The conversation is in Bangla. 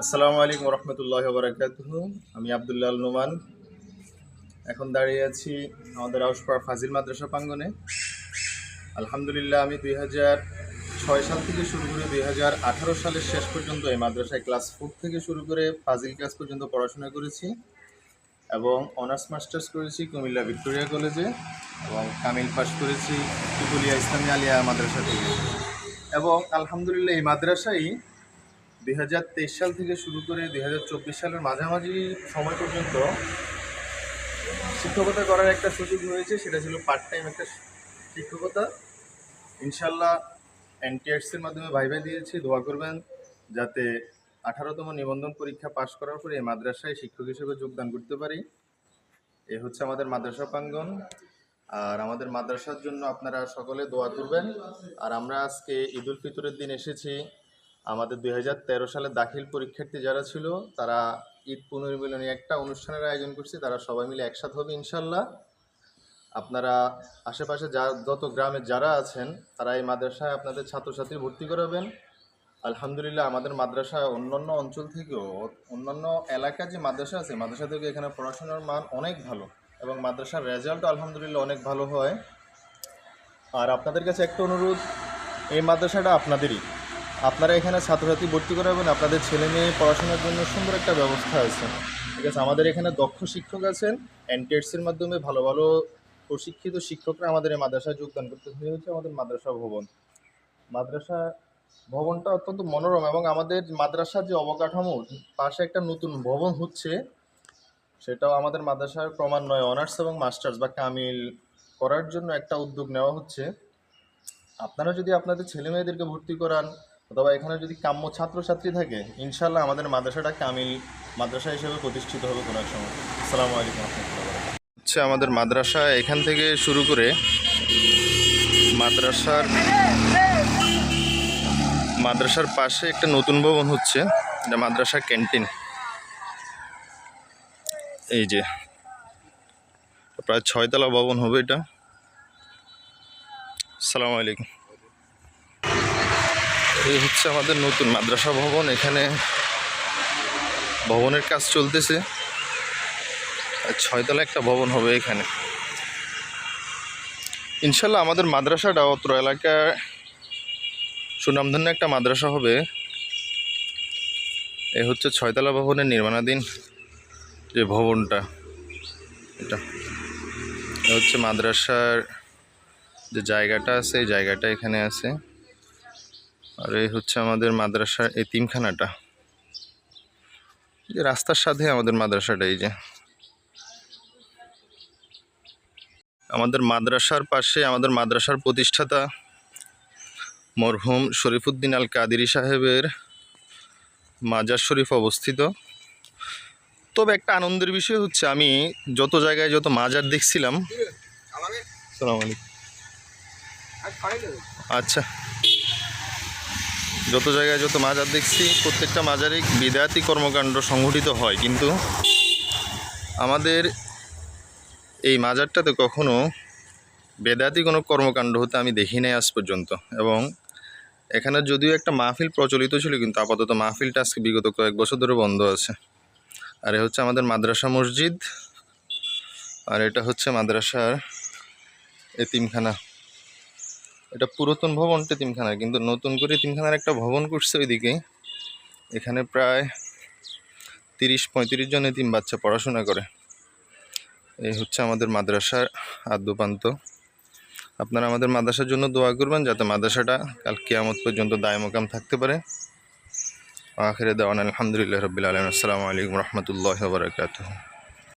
আসসালামু আলাইকুম রহমতুল্লাহি ওয়া বারাকাতুহু। আমি আব্দুল্লাহ আল নোমান। এখন দাঁড়িয়ে আছি আমাদের আউশপাড়া ফাজিল মাদ্রাসা প্রাঙ্গণে। আলহামদুলিল্লাহ, আমি 2006 সাল থেকে শুরু করে 2018 সালের শেষ পর্যন্ত এই মাদ্রাসায় ক্লাস 4 থেকে শুরু করে ফাজিল ক্লাস পর্যন্ত পড়াশোনা করেছি এবং অনার্স মাস্টার্স করেছি কুমিল্লা ভিক্টোরিয়া কলেজে এবং কামিল পাস করেছি তিতুলিয়া ইসলামী আলিয়া মাদ্রাসা থেকে। এবং আলহামদুলিল্লাহ এই মাদ্রাসায় 2023 সাল থেকে শুরু করে 2024 সালের মাঝামাঝি সময় পর্যন্ত শিক্ষকতা করার একটা সুযোগ হয়েছে। সেটা ছিল পার্ট টাইম একটা শিক্ষকতা। ইনশাল্লাহ এনটিআরসির মাধ্যমে ভাইভা দিয়েছি। দোয়া করবেন যাতে 18তম নিবন্ধন পরীক্ষা পাশ করার পরে এই মাদ্রাসায় শিক্ষক হিসেবে যোগদান করতে পারি। এ হচ্ছে আমাদের মাদ্রাসা প্রাঙ্গণ। আর আমাদের মাদ্রাসার জন্য আপনারা সকলে দোয়া করবেন। আর আমরা আজকে ঈদ উল ফিতরের দিন এসেছি। আমাদের 2013 সালে দাখিল পরীক্ষার্থী যারা ছিল তারা ঈদ পুনর্মিলনী একটা অনুষ্ঠানের আয়োজন করছে। তারা সবাই মিলে একসাথে হবে ইনশাল্লাহ। আপনারা আশেপাশে যত গ্রামে যারা আছেন তারা এই মাদ্রাসায় আপনাদের ছাত্রছাত্রী ভর্তি করাবেন। আলহামদুলিল্লাহ, আমাদের মাদ্রাসায় অন্যান্য অঞ্চল থেকেও অন্যান্য এলাকার যে মাদ্রাসা আছে মাদ্রাসা থেকে এখানে পড়াশোনার মান অনেক ভালো এবং মাদ্রাসার রেজাল্টও আলহামদুলিল্লাহ অনেক ভালো হয়। আর আপনাদের কাছে একটা অনুরোধ, এই মাদ্রাসাটা আপনাদেরই। আপনারা এখানে ছাত্রছাত্রী ভর্তি করাবেন, আপনাদের ছেলে মেয়ে পড়াশোনার জন্য সুন্দর একটা ব্যবস্থা আছে। ঠিক আছে, আমাদের এখানে দক্ষ শিক্ষক আছেন। এনটিআরসির মাধ্যমে ভালো ভালো প্রশিক্ষিত শিক্ষকরা আমাদের এই মাদ্রাসায় যোগদান করতে হচ্ছে। আমাদের মাদ্রাসা ভবনটা অত্যন্ত মনোরম এবং আমাদের মাদ্রাসার যে অবকাঠামো পাশে একটা নতুন ভবন হচ্ছে, সেটাও আমাদের মাদ্রাসার ক্রমান্বয়ে অনার্স এবং মাস্টার্স বা কামিল করার জন্য একটা উদ্যোগ নেওয়া হচ্ছে। আপনারা যদি আপনাদের ছেলে মেয়েদেরকে ভর্তি করান অথবা এখানে যদি কাম্য ছাত্রছাত্রী থাকে, ইনশাল্লাহ আমাদের মাদ্রাসাটা কামিল মাদ্রাসা হিসেবে প্রতিষ্ঠিত হবে কোনো এক সময়। আসসালামু আলাইকুম রহমতুল্লাহ। হচ্ছে আমাদের মাদ্রাসা এখান থেকে শুরু করে মাদ্রাসার পাশে একটা নতুন ভবন হচ্ছে, এটা মাদ্রাসার ক্যান্টিন। এই যে প্রায় 6 তলা ভবন হবে এটা। আসসালামু আলাইকুম। এই হচ্ছে আমাদের নতুন মাদ্রাসা ভবন। এখানে ভবনের কাজ চলতেছে। 6 তলা একটা ভবন হবে এখানে ইনশাল্লাহ। আমাদের মাদ্রাসাটা অত্র এলাকায় সুনামধন্য একটা মাদ্রাসা হবে। এ হচ্ছে 6 তলা ভবনের নির্মাণাধীন যে ভবনটা, এটা হচ্ছে মাদ্রাসার যে জায়গাটা আছে, এই জায়গাটা এখানে আছে। আর এই হচ্ছে আমাদের মাদ্রাসার এতিমখানাটা, যে রাস্তার সাথে আমাদের মাদ্রাসাটা। এই যে আমাদের মাদ্রাসার পাশে আমাদের মাদ্রাসার প্রতিষ্ঠাতা মরহুম শরীফুদ্দিন আল কাদেরী সাহেবের মাজার শরীফ অবস্থিত। তবে একটা আনন্দের বিষয় হচ্ছে, আমি যত জায়গায় যত মাজার দেখছিলাম, আসসালামু আলাইকুম, আচ্ছা, যত জায়গায় যত মাজার দেখছি প্রত্যেকটা মাজারে বিদআতি কর্মকাণ্ড সংঘটিত হয়, কিন্তু আমাদের এই মাজারটাতে কখনো বেদাতি কোনো কর্মকাণ্ড হতে আমি দেখি নাই আজ পর্যন্ত। এবং এখানে যদিও একটা মাহফিল প্রচলিত ছিল, কিন্তু আপাতত মাহফিলটা আজকে বিগত কয়েক বছর ধরে বন্ধ আছে। আর এ হচ্ছে আমাদের মাদ্রাসা মসজিদ, আর এটা হচ্ছে মাদ্রাসার এতিমখানা। এটা পুরাতন ভবনটা এতিমখানা, কিন্তু নতুন করে এতিমখানার একটা ভবন করছে ওইদিকে। এখানে প্রায় 30-35 জন এতিম বাচ্চা পড়াশোনা করে। এই হচ্ছে আমাদের মাদ্রাসার আদ্যপান্ত। আপনারা আমাদের মাদ্রাসার জন্য দোয়া করবেন যাতে মাদ্রাসাটা কাল কিয়ামত পর্যন্ত দায়মকাম থাকতে পারে। আখিরে দাওয়ানা আলহামদুলিল্লাহি রাব্বিল আলামিন। আসসালামু আলাইকুম রহমতুল্লাহি ওয়া বারাকাতুহু।